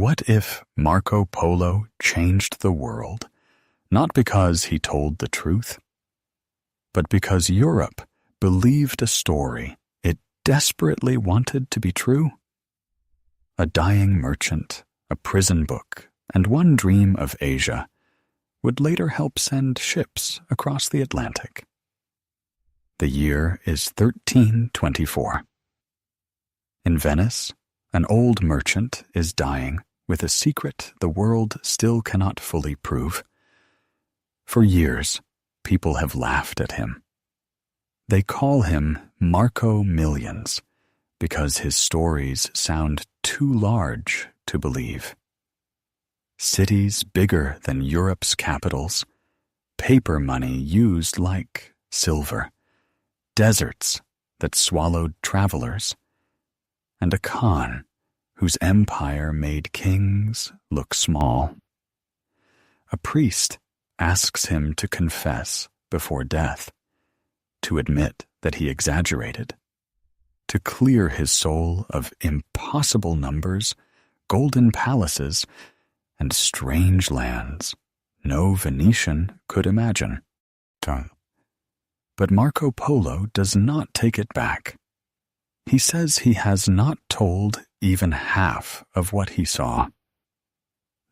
What if Marco Polo changed the world, not because he told the truth, but because Europe believed a story it desperately wanted to be true? A dying merchant, a prison book, and one dream of Asia would later help send ships across the Atlantic. The year is 1324. In Venice, an old merchant is dying with a secret the world still cannot fully prove. For years, people have laughed at him. They call him Marco Millions because his stories sound too large to believe. Cities bigger than Europe's capitals, paper money used like silver, deserts that swallowed travelers, and a Khan whose empire made kings look small. A priest asks him to confess before death, to admit that he exaggerated, to clear his soul of impossible numbers, golden palaces, and strange lands no Venetian could imagine. But Marco Polo does not take it back. He says he has not told even half of what he saw.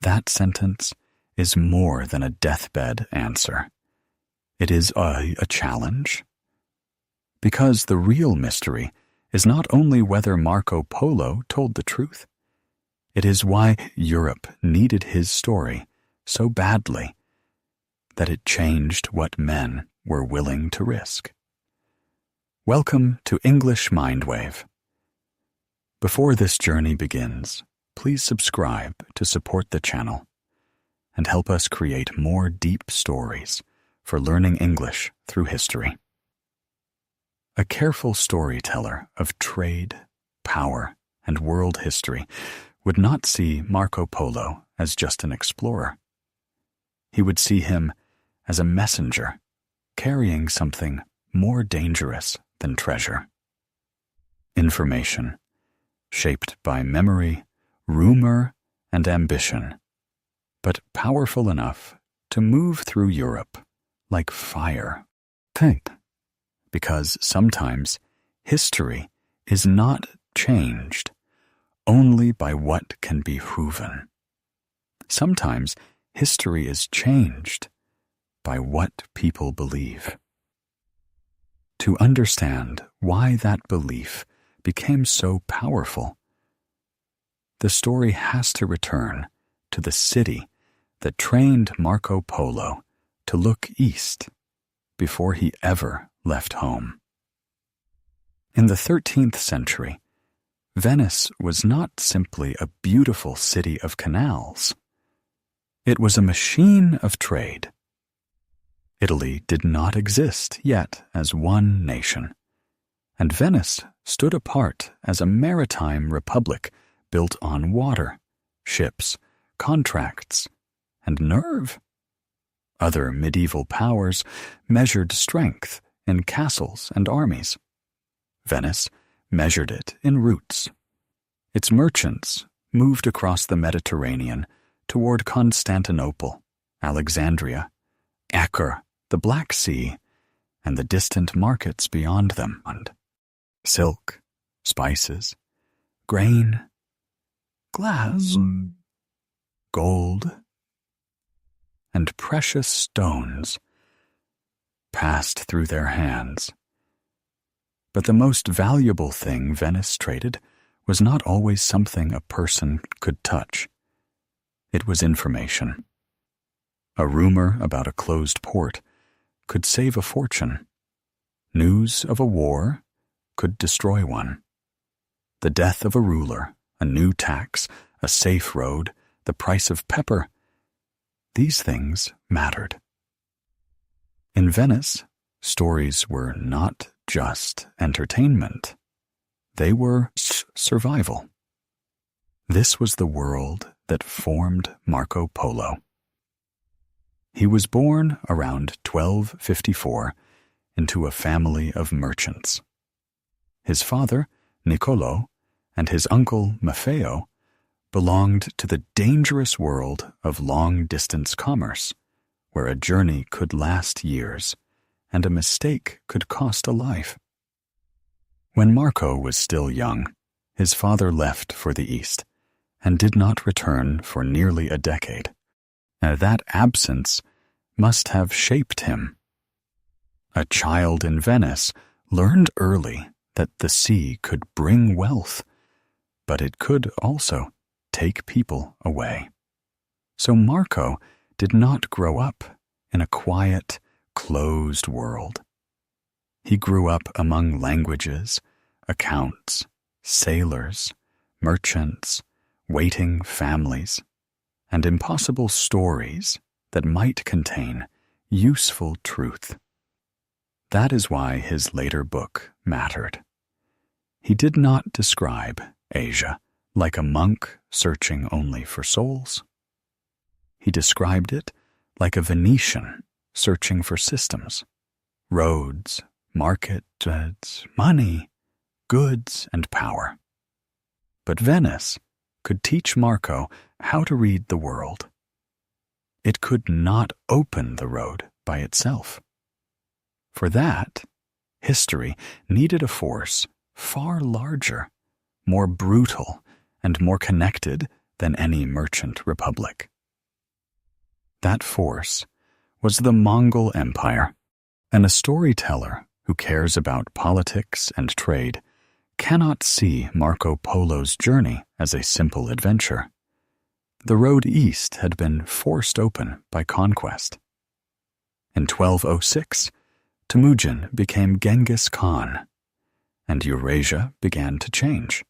That sentence is more than a deathbed answer. It is a challenge. Because the real mystery is not only whether Marco Polo told the truth, it is why Europe needed his story so badly that it changed what men were willing to risk. Welcome to English Mindwave. Before this journey begins, please subscribe to support the channel and help us create more deep stories for learning English through history. A careful storyteller of trade, power, and world history would not see Marco Polo as just an explorer. He would see him as a messenger carrying something more dangerous than treasure. Information, shaped by memory, rumor, and ambition, but powerful enough to move through Europe like fire. Because sometimes history is not changed only by what can be proven. Sometimes history is changed by what people believe. To understand why that belief became so powerful, the story has to return to the city that trained Marco Polo to look east before he ever left home. In the 13th century, Venice was not simply a beautiful city of canals. It was a machine of trade. Italy did not exist yet as one nation, and Venice stood apart as a maritime republic built on water, ships, contracts, and nerve. Other medieval powers measured strength in castles and armies. Venice measured it in routes. Its merchants moved across the Mediterranean toward Constantinople, Alexandria, Acre, the Black Sea, and the distant markets beyond them. Silk, spices, grain, glass, gold, and precious stones passed through their hands. But the most valuable thing Venice traded was not always something a person could touch. It was information. A rumor about a closed port could save a fortune. News of a war could destroy one. The death of a ruler, a new tax, a safe road, the price of pepper, these things mattered. In Venice, stories were not just entertainment. They were survival. This was the world that formed Marco Polo. He was born around 1254 into a family of merchants. His father, Niccolò, and his uncle, Maffeo, belonged to the dangerous world of long-distance commerce, where a journey could last years and a mistake could cost a life. When Marco was still young, his father left for the East and did not return for nearly a decade. That absence must have shaped him. A child in Venice learned early that the sea could bring wealth, but it could also take people away. So Marco did not grow up in a quiet, closed world. He grew up among languages, accounts, sailors, merchants, waiting families, and impossible stories that might contain useful truth. That is why his later book mattered. He did not describe Asia like a monk searching only for souls. He described it like a Venetian searching for systems, roads, markets, money, goods, and power. But Venice could teach Marco how to read the world. It could not open the road by itself. For that, history needed a force far larger, more brutal, and more connected than any merchant republic. That force was the Mongol Empire, and a storyteller who cares about politics and trade cannot see Marco Polo's journey as a simple adventure. The road east had been forced open by conquest. In 1206, Temujin became Genghis Khan, and Eurasia began to change.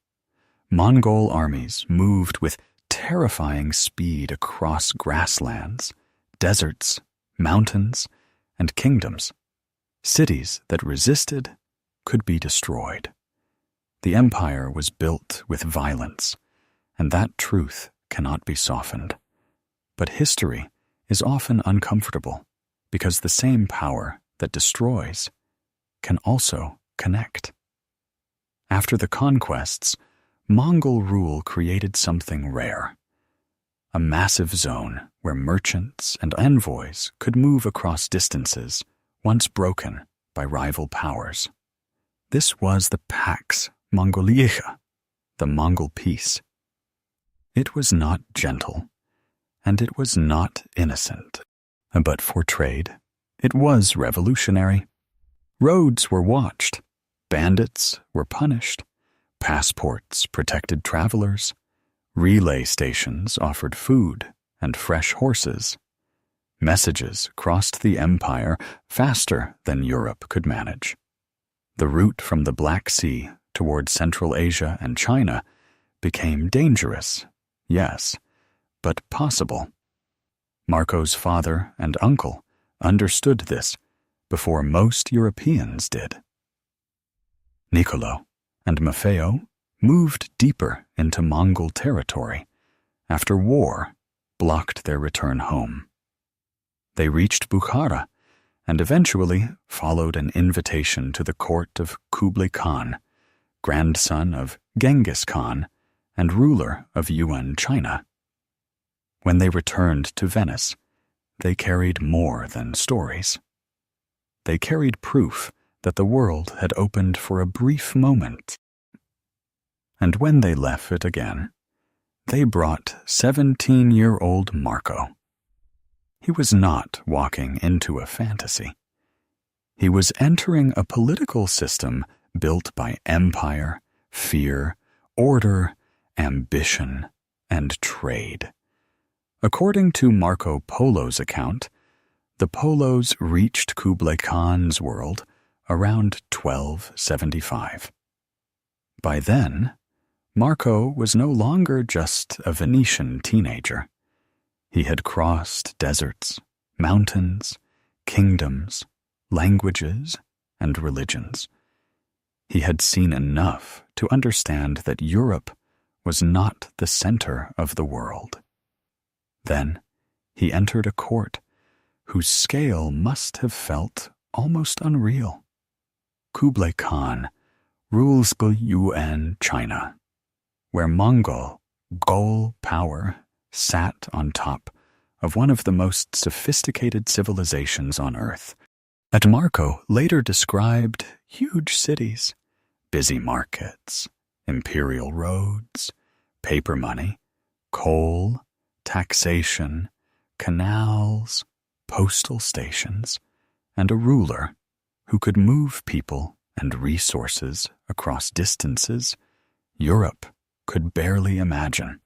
Mongol armies moved with terrifying speed across grasslands, deserts, mountains, and kingdoms. Cities that resisted could be destroyed. The empire was built with violence, and that truth cannot be softened. But history is often uncomfortable because the same power that destroys can also connect. After the conquests, Mongol rule created something rare, a massive zone where merchants and envoys could move across distances once broken by rival powers. This was the Pax Mongolica, the Mongol peace. It was not gentle, and it was not innocent, but for trade, it was revolutionary. Roads were watched, bandits were punished, passports protected travelers, relay stations offered food and fresh horses. Messages crossed the empire faster than Europe could manage. The route from the Black Sea toward Central Asia and China became dangerous, yes, but possible. Marco's father and uncle understood this before most Europeans did. Niccolo and Maffeo moved deeper into Mongol territory after war blocked their return home. They reached Bukhara and eventually followed an invitation to the court of Kublai Khan, grandson of Genghis Khan and ruler of Yuan China. When they returned to Venice, they carried more than stories. They carried proof that the world had opened for a brief moment. And when they left it again, they brought 17-year-old Marco. He was not walking into a fantasy. He was entering a political system built by empire, fear, order, ambition, and trade. According to Marco Polo's account, the Polos reached Kublai Khan's world around 1275. By then, Marco was no longer just a Venetian teenager. He had crossed deserts, mountains, kingdoms, languages, and religions. He had seen enough to understand that Europe was not the center of the world. Then he entered a court whose scale must have felt almost unreal. Kublai Khan rules Yuan China, where Mongol Mongol power sat on top of one of the most sophisticated civilizations on Earth. And Marco later described huge cities, busy markets, imperial roads, paper money, coal, taxation, canals, postal stations, and a ruler who could move people and resources across distances Europe could barely imagine.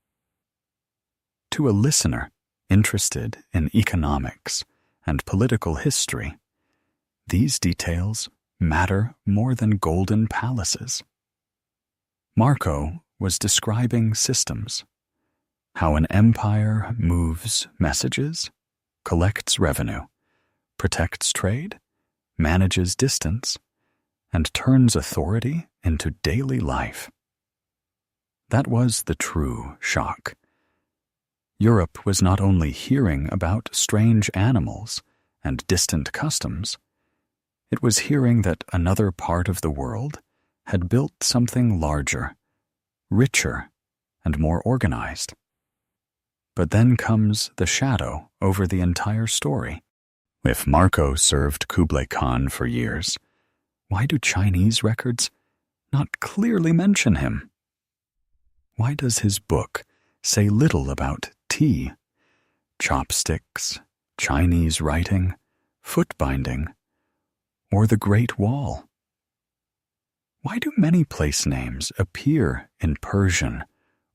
To a listener interested in economics and political history, these details matter more than golden palaces. Marco was describing systems, how an empire moves messages, collects revenue, protects trade, manages distance, and turns authority into daily life. That was the true shock. Europe was not only hearing about strange animals and distant customs, it was hearing that another part of the world had built something larger, richer, and more organized. But then comes the shadow over the entire story. If Marco served Kublai Khan for years, why do Chinese records not clearly mention him? Why does his book say little about tea, chopsticks, Chinese writing, foot binding, or the Great Wall? Why do many place names appear in Persian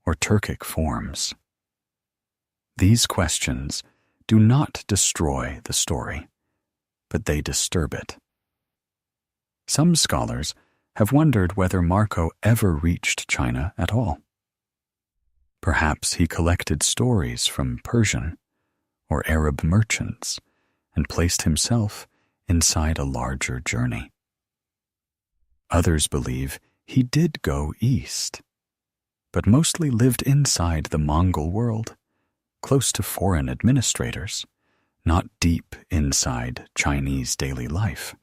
or Turkic forms? These questions do not destroy the story, but they disturb it. Some scholars have wondered whether Marco ever reached China at all. Perhaps he collected stories from Persian or Arab merchants and placed himself inside a larger journey. Others believe he did go east, but mostly lived inside the Mongol world, close to foreign administrators, not deep inside Chinese daily life.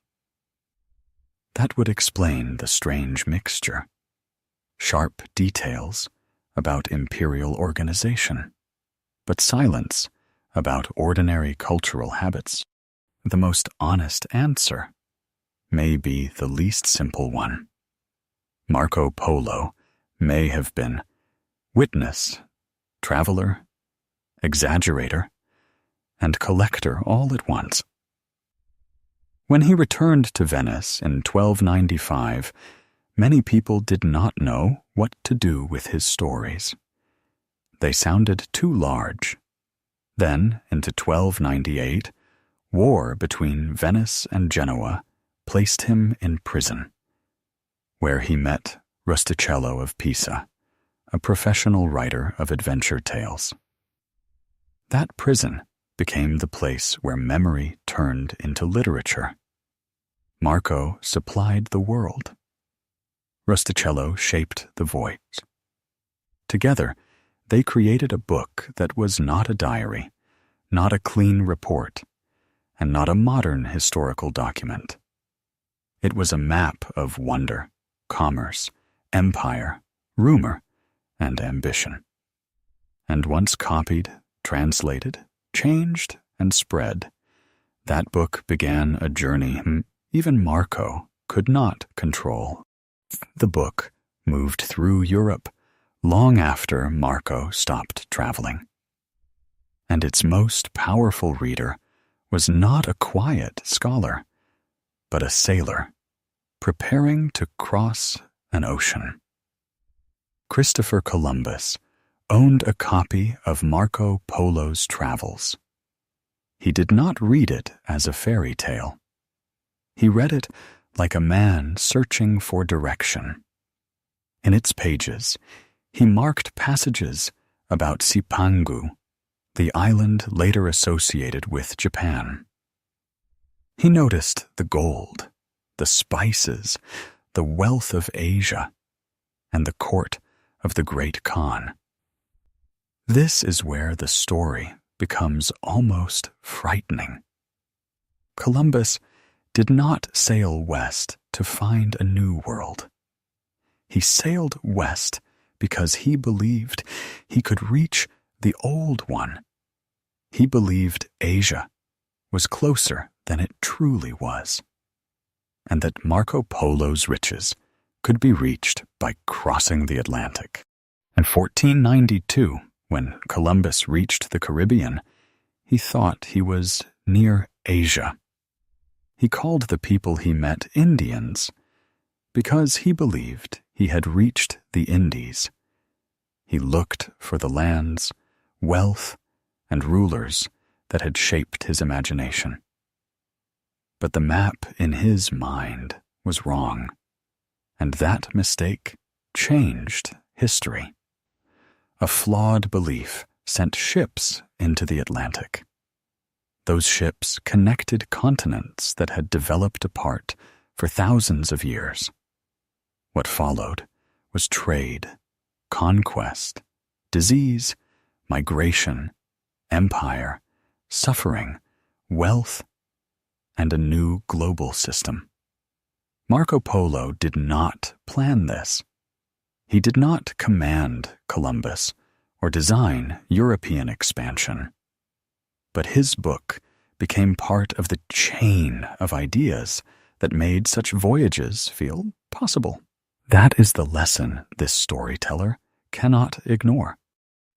That would explain the strange mixture. Sharp details about imperial organization, but silence about ordinary cultural habits. The most honest answer may be the least simple one. Marco Polo may have been witness, traveler, exaggerator, and collector all at once. When he returned to Venice in 1295, many people did not know what to do with his stories. They sounded too large. Then, into 1298, war between Venice and Genoa placed him in prison, where he met Rustichello of Pisa, a professional writer of adventure tales. That prison became the place where memory turned into literature. Marco supplied the world. Rustichello shaped the voice. Together, they created a book that was not a diary, not a clean report, and not a modern historical document. It was a map of wonder, commerce, empire, rumor, and ambition. And once copied, translated, changed, and spread, that book began a journey even Marco could not control. The book moved through Europe long after Marco stopped traveling. And its most powerful reader was not a quiet scholar, but a sailor preparing to cross an ocean. Christopher Columbus owned a copy of Marco Polo's travels. He did not read it as a fairy tale. He read it like a man searching for direction. In its pages, he marked passages about Cipangu, the island later associated with Japan. He noticed the gold, the spices, the wealth of Asia, and the court of the great Khan. This is where the story becomes almost frightening. Columbus did not sail west to find a new world. He sailed west because he believed he could reach the Old One. He believed Asia was closer than it truly was, and that Marco Polo's riches could be reached by crossing the Atlantic. In 1492, when Columbus reached the Caribbean, he thought he was near Asia. He called the people he met Indians because he believed he had reached the Indies. He looked for the lands, wealth, and rulers that had shaped his imagination. But the map in his mind was wrong, and that mistake changed history. A flawed belief sent ships into the Atlantic. Those ships connected continents that had developed apart for thousands of years. What followed was trade, conquest, disease, migration, empire, suffering, wealth, and a new global system. Marco Polo did not plan this. He did not command Columbus or design European expansion. But his book became part of the chain of ideas that made such voyages feel possible. That is the lesson this storyteller cannot ignore.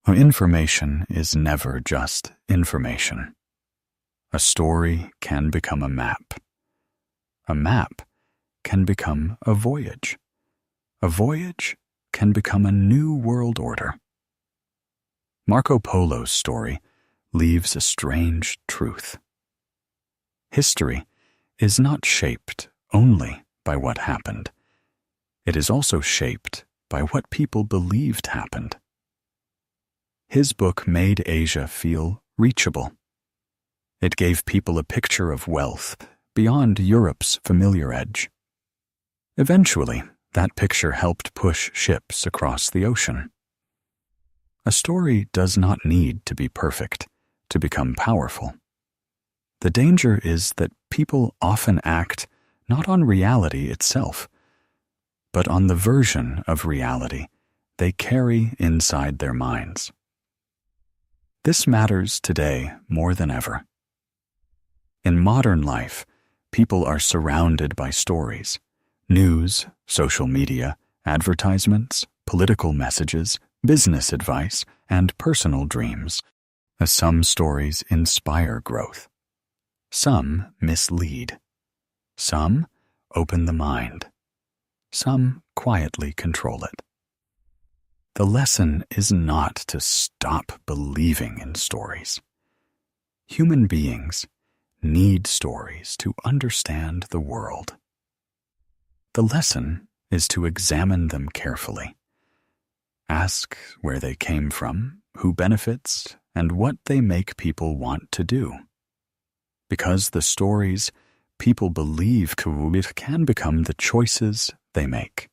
Information is never just information. A story can become a map. A map can become a voyage. A voyage can become a new world order. Marco Polo's story leaves a strange truth. History is not shaped only by what happened. It is also shaped by what people believed happened. His book made Asia feel reachable. It gave people a picture of wealth beyond Europe's familiar edge. Eventually, that picture helped push ships across the ocean. A story does not need to be perfect to become powerful. The danger is that people often act not on reality itself, but on the version of reality they carry inside their minds. This matters today more than ever. In modern life, people are surrounded by stories, news, social media, advertisements, political messages, business advice, and personal dreams. Some stories inspire growth. Some mislead. Some open the mind. Some quietly control it. The lesson is not to stop believing in stories. Human beings need stories to understand the world. The lesson is to examine them carefully. Ask where they came from, who benefits, and what they make people want to do. Because the stories people believe can become the choices they make.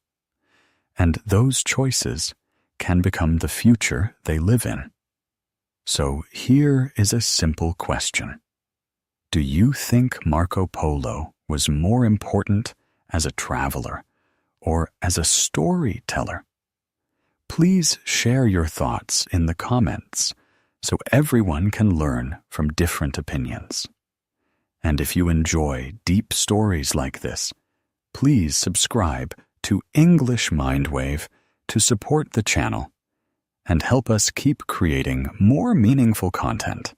And those choices can become the future they live in. So here is a simple question. Do you think Marco Polo was more important as a traveler or as a storyteller? Please share your thoughts in the comments so everyone can learn from different opinions. And if you enjoy deep stories like this, please subscribe to English Mindwave to support the channel and help us keep creating more meaningful content.